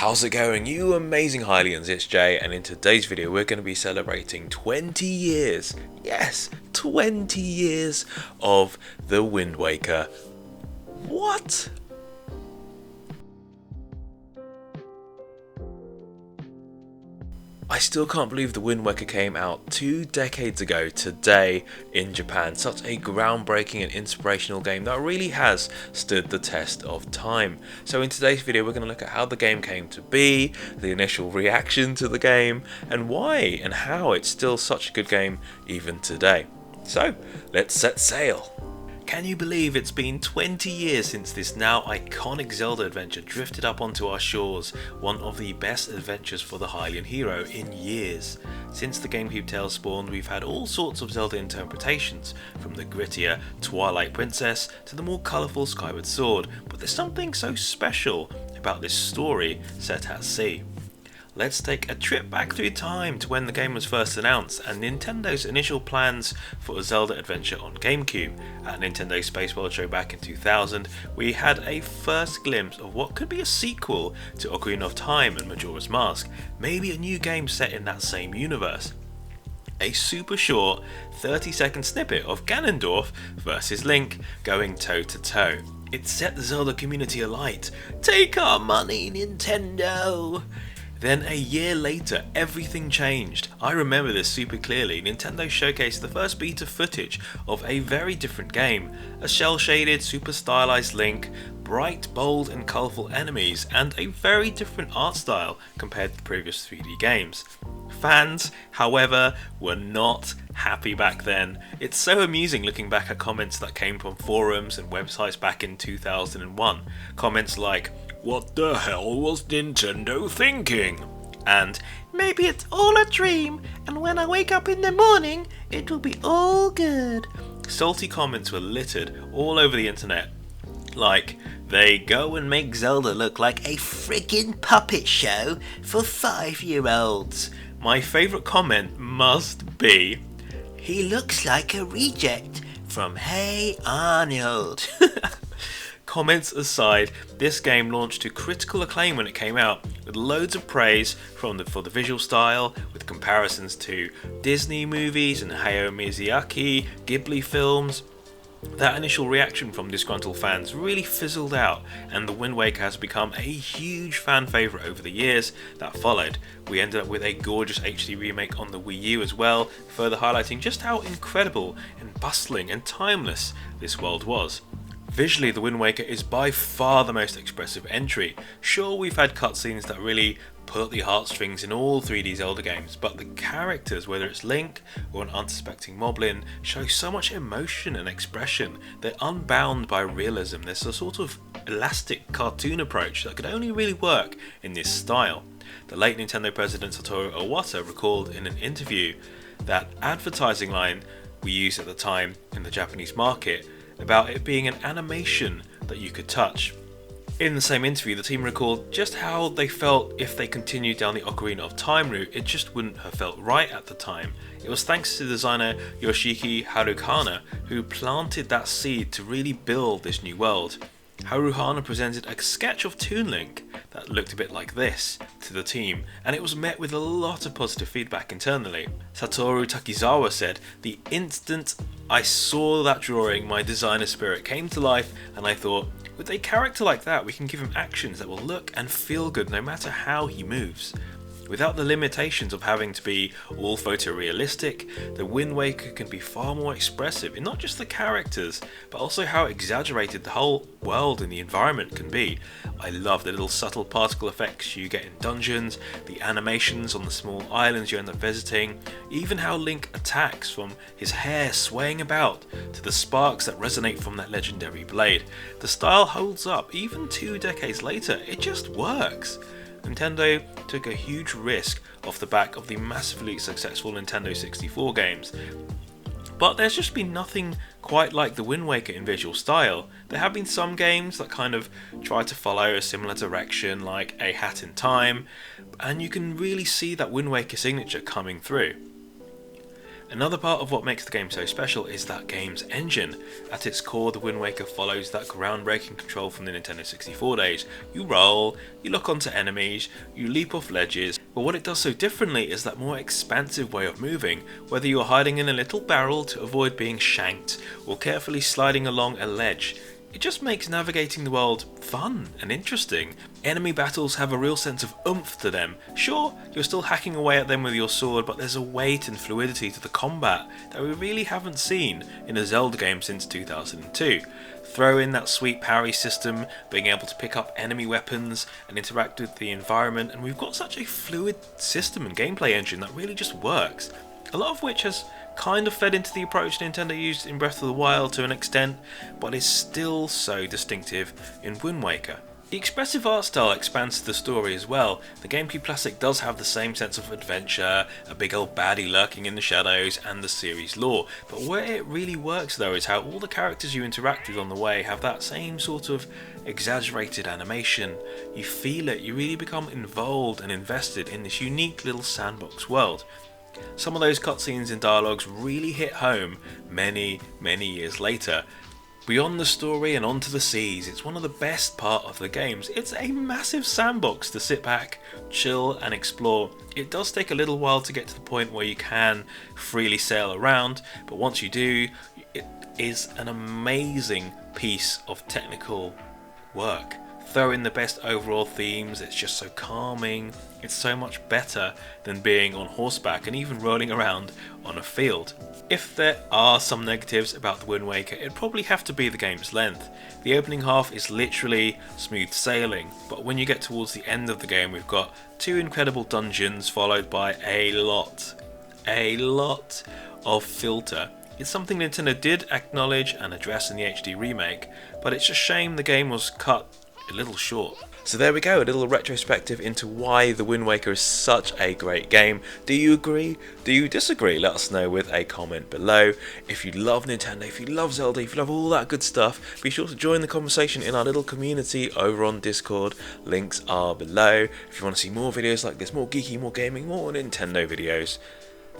How's it going, you amazing Hylians? It's Jay, and in today's video we're going to be celebrating 20 years, yes, 20 years of the Wind Waker. What? I still can't believe the Wind Waker came out 2 decades ago today in Japan. Such a groundbreaking and inspirational game that really has stood the test of time. So in today's video we're going to look at how the game came to be, the initial reaction to the game, and why and how it's still such a good game even today. So let's set sail. Can you believe it's been 20 years since this now iconic Zelda adventure drifted up onto our shores, one of the best adventures for the Hylian hero in years. Since the GameCube tales spawned, we've had all sorts of Zelda interpretations, from the grittier Twilight Princess to the more colourful Skyward Sword, but there's something so special about this story set at sea. Let's take a trip back through time to when the game was first announced and Nintendo's initial plans for a Zelda adventure on GameCube. At Nintendo Spaceworld show back in 2000, we had a first glimpse of what could be a sequel to Ocarina of Time and Majora's Mask, maybe a new game set in that same universe. A super short 30-second snippet of Ganondorf versus Link going toe to toe. It set the Zelda community alight. Take our money, Nintendo! Then a year later, everything changed. I remember this super clearly. Nintendo showcased the first beta footage of a very different game. A shell-shaded, super stylized Link, bright, bold and colourful enemies, and a very different art style compared to the previous 3D games. Fans, however, were not happy back then. It's so amusing looking back at comments that came from forums and websites back in 2001. Comments like, "What the hell was Nintendo thinking?" And "Maybe it's all a dream, and when I wake up in the morning, it will be all good." Salty comments were littered all over the internet. Like, "They go and make Zelda look like a friggin' puppet show for 5-year-olds. My favourite comment must be, "He looks like a reject from Hey Arnold." Comments aside, this game launched to critical acclaim when it came out, with loads of praise for the visual style, with comparisons to Disney movies and Hayao Miyazaki, Ghibli films. That initial reaction from disgruntled fans really fizzled out, and the Wind Waker has become a huge fan favourite over the years that followed. We ended up with a gorgeous HD remake on the Wii U as well, further highlighting just how incredible and bustling and timeless this world was. Visually, the Wind Waker is by far the most expressive entry. Sure, we've had cutscenes that really pull at the heartstrings in all 3D Zelda games, but the characters, whether it's Link or an unsuspecting Moblin, show so much emotion and expression. They're unbound by realism. There's a sort of elastic cartoon approach that could only really work in this style. The late Nintendo president Satoru Iwata recalled in an interview that advertising line we used at the time in the Japanese market about it being an animation that you could touch. In the same interview, the team recalled just how they felt if they continued down the Ocarina of Time route, it just wouldn't have felt right at the time. It was thanks to designer Yoshiki Haruhana who planted that seed to really build this new world. Haruhana presented a sketch of Toon Link that looked a bit like this to the team, and it was met with a lot of positive feedback internally. Satoru Takizawa said, "The instant I saw that drawing, my designer spirit came to life, and I thought, with a character like that, we can give him actions that will look and feel good no matter how he moves." Without the limitations of having to be all photorealistic, the Wind Waker can be far more expressive in not just the characters, but also how exaggerated the whole world and the environment can be. I love the little subtle particle effects you get in dungeons, the animations on the small islands you end up visiting, even how Link attacks, from his hair swaying about to the sparks that resonate from that legendary blade. The style holds up even 2 decades later, it just works. Nintendo took a huge risk off the back of the massively successful Nintendo 64 games. But there's just been nothing quite like the Wind Waker in visual style. There have been some games that kind of try to follow a similar direction, like A Hat in Time, and you can really see that Wind Waker signature coming through. Another part of what makes the game so special is that game's engine. At its core, the Wind Waker follows that groundbreaking control from the Nintendo 64 days. You roll, you lock onto enemies, you leap off ledges, but what it does so differently is that more expansive way of moving, whether you're hiding in a little barrel to avoid being shanked, or carefully sliding along a ledge. It just makes navigating the world fun and interesting. Enemy battles have a real sense of oomph to them. Sure, you're still hacking away at them with your sword, but there's a weight and fluidity to the combat that we really haven't seen in a Zelda game since 2002. Throw in that sweet parry system, being able to pick up enemy weapons and interact with the environment, and we've got such a fluid system and gameplay engine that really just works. A lot of which has kind of fed into the approach Nintendo used in Breath of the Wild to an extent, but is still so distinctive in Wind Waker. The expressive art style expands the story as well. The GameCube classic does have the same sense of adventure, a big old baddie lurking in the shadows, and the series lore, but where it really works though is how all the characters you interact with on the way have that same sort of exaggerated animation. You feel it, you really become involved and invested in this unique little sandbox world. Some of those cutscenes and dialogues really hit home many years later. Beyond the story and onto the seas, it's one of the best part of the games. It's a massive sandbox to sit back, chill and explore. It does take a little while to get to the point where you can freely sail around, but once you do, it is an amazing piece of technical work. Throw in the best overall themes, it's just so calming, it's so much better than being on horseback and even rolling around on a field. If there are some negatives about the Wind Waker, it'd probably have to be the game's length. The opening half is literally smooth sailing, but when you get towards the end of the game we've got 2 incredible dungeons followed by a lot of filter. It's something Nintendo did acknowledge and address in the HD remake, but it's a shame the game was cut a little short. So there we go, a little retrospective into why the Wind Waker is such a great game. Do you agree? Do you disagree? Let us know with a comment below. If you love Nintendo, if you love Zelda, if you love all that good stuff, be sure to join the conversation in our little community over on Discord. Links are below. If you want to see more videos like this, more geeky, more gaming, more Nintendo videos,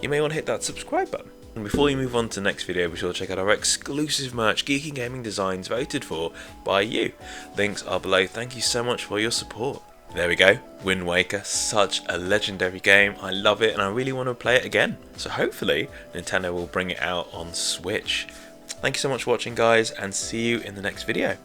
you may want to hit that subscribe button. And before we move on to the next video, be sure to check out our exclusive merch, geeky gaming designs voted for by you. Links are below. Thank you so much for your support. There we go, Wind Waker, such a legendary game. I love it and I really want to play it again. So hopefully Nintendo will bring it out on Switch. Thank you so much for watching guys, and see you in the next video.